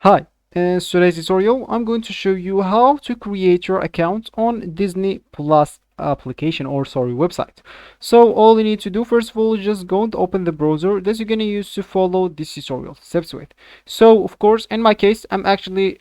Hi, in today's tutorial, I'm going to show you how to create your account on Disney Plus application or website. So all you need to do first of all is just go and open the browser that you're going to use to follow this tutorial steps with. So of course, in my case, I'm actually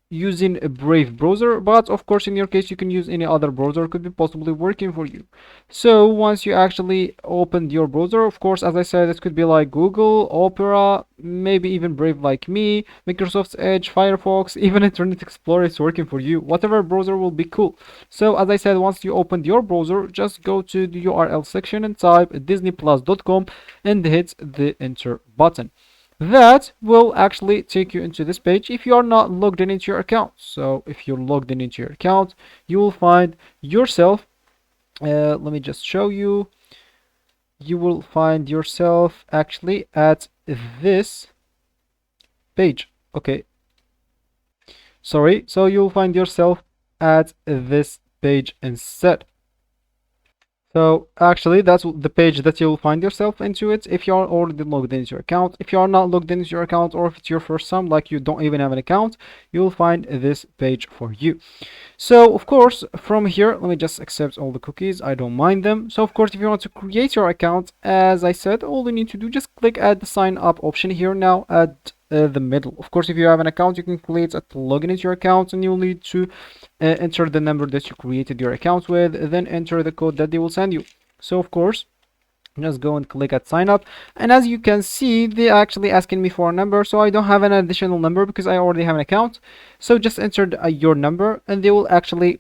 using a Brave browser, but of course in your case you can use any other browser, could be possibly working for you. So once you actually opened your browser, of course, as I said, it could be like Google, Opera, maybe even Brave like me, Microsoft Edge, Firefox, even Internet Explorer is working for you. Whatever browser will be cool. So as I said, once you opened your browser, just go to the URL section and type disneyplus.com and hit the enter button. That will actually take you into this page if you are not logged in into your account. So if you're logged in into your account, you will find yourself, let me just show you, you will find yourself actually at this page. Okay, sorry, so you'll find yourself at this page instead. So actually, that's the page that you'll find yourself into it if you are already logged into your account. If you are not logged into your account, or if it's your first time, like you don't even have an account, you'll find this page for you. So of course, from here, let me just accept all the cookies. I don't mind them. So of course, if you want to create your account, as I said, all you need to do, just click at the sign up option here now at the middle. Of course, if you have an account, you can create a login into your account, and you'll need to enter the number that you created your account with, then enter the code that they will send you. So of course, just go and click at sign up, and as you can see, they actually asking me for a number, so I don't have an additional number because I already have an account. So just enter your number, and they will actually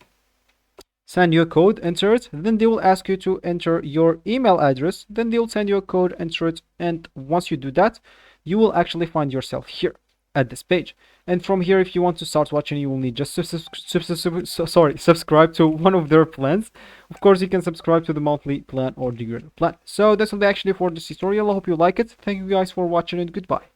send you a code, enter it, then they will ask you to enter your email address, then they will send you a code, enter it, and once you do that, you will actually find yourself here at this page. And from here, if you want to start watching, you will need just subscribe to one of their plans. Of course, you can subscribe to the monthly plan or the yearly plan. So this will be actually for this tutorial. I hope you like it. Thank you guys for watching, and goodbye.